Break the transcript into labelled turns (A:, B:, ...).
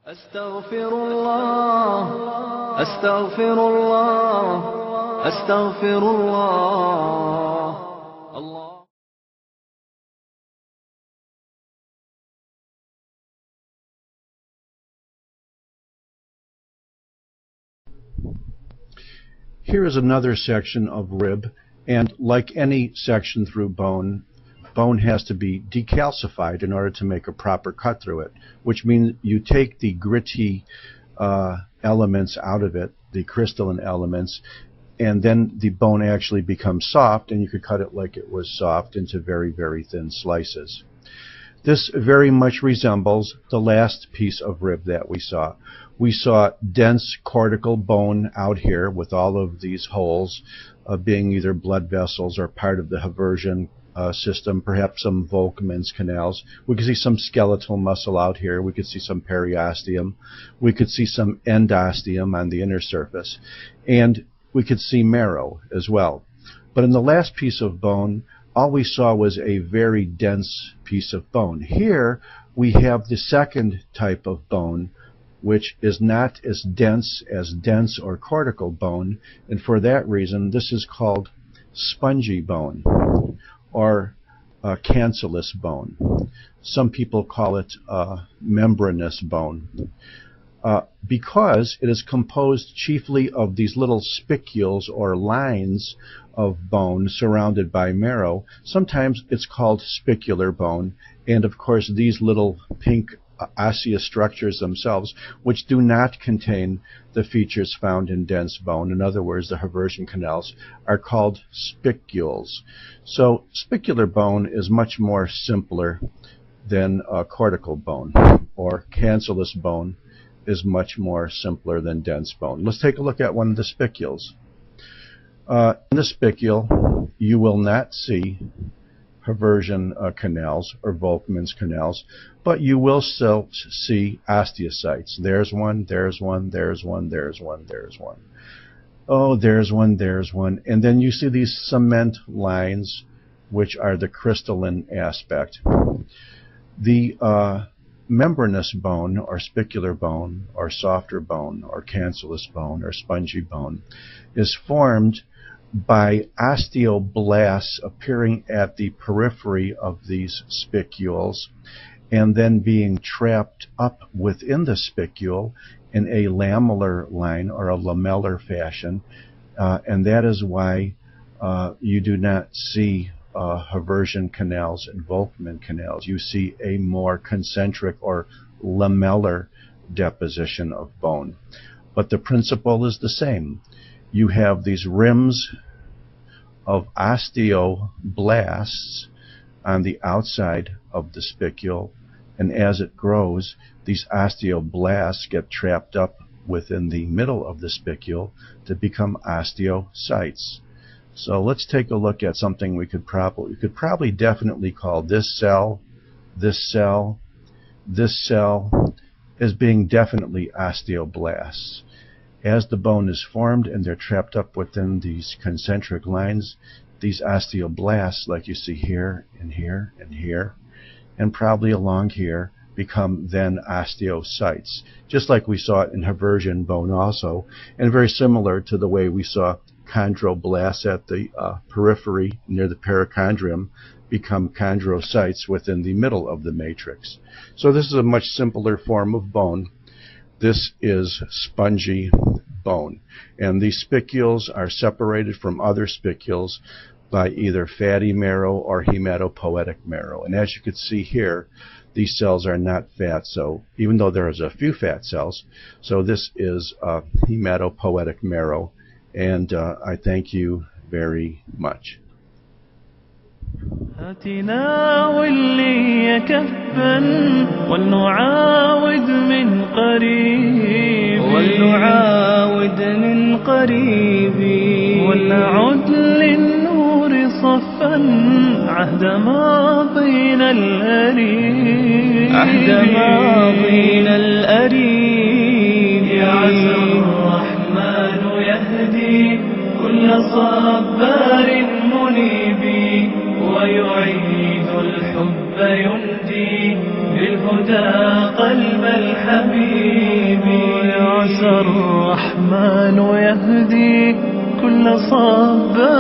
A: أستغفر الله أستغفر الله أستغفر الله الله.
B: Here is another section of rib, and like any section through bone, bone has to be decalcified in order to make a proper cut through it, which means you take the gritty elements out of it, the crystalline elements, and then the bone actually becomes soft, and you could cut it like it was soft into very, very thin slices. This very much resembles the last piece of rib that we saw. We saw dense cortical bone out here with all of these holes being either blood vessels or part of the Haversian system, perhaps some Volkmann's canals. We could see some skeletal muscle out here. We could see some periosteum. We could see some endosteum on the inner surface. And we could see marrow as well. But in the last piece of bone, all we saw was a very dense piece of bone. Here we have the second type of bone, which is not as dense or cortical bone, and for that reason this is called spongy bone or cancellous bone. Some people call it membranous bone. Because it is composed chiefly of these little spicules or lines of bone surrounded by marrow. Sometimes it's called spicular bone, and of course these little pink osseous structures themselves, which do not contain the features found in dense bone, in other words the Haversian canals, are called spicules. So spicular bone is much more simpler than cortical bone, or cancellous bone is much more simpler than dense bone. Let's take a look at one of the spicules. In the spicule, you will not see Haversian canals or Volkmann's canals, but you will still see osteocytes. There's one, there's one, there's one, there's one, there's one. Oh, there's one, there's one. And then you see these cement lines, which are the crystalline aspect. The membranous bone or spicular bone or softer bone or cancellous bone or spongy bone is formed by osteoblasts appearing at the periphery of these spicules and then being trapped up within the spicule in a lamellar line or a lamellar fashion, and that is why you do not see Haversian canals and Volkmann canals. You see a more concentric or lamellar deposition of bone. But the principle is the same. You have these rims of osteoblasts on the outside of the spicule, and as it grows, these osteoblasts get trapped up within the middle of the spicule to become osteocytes. So let's take a look at something we could probably definitely call this cell, this cell, this cell as being definitely osteoblasts. As the bone is formed and they're trapped up within these concentric lines, these osteoblasts, like you see here and here and here, and probably along here, become then osteocytes, just like we saw it in Haversian bone also, and very similar to the way we saw chondroblasts at the periphery near the perichondrium become chondrocytes within the middle of the matrix. So this is a much simpler form of bone. This is spongy bone, and these spicules are separated from other spicules by either fatty marrow or hematopoietic marrow. And as you can see here, these cells are not fat, so even though there is a few fat cells, so this is hematopoietic marrow, and I thank you very much.
C: هاتنا واللي كفا ولنعاود من قريب ولنعد للنور صفا عهد ماضينا الأريب يا عسى الرحمن يهدي كل صبار منيب ويعيد الحب يندي بالهدى قلب الحبيب. عسى الرحمن يهدي كل صبار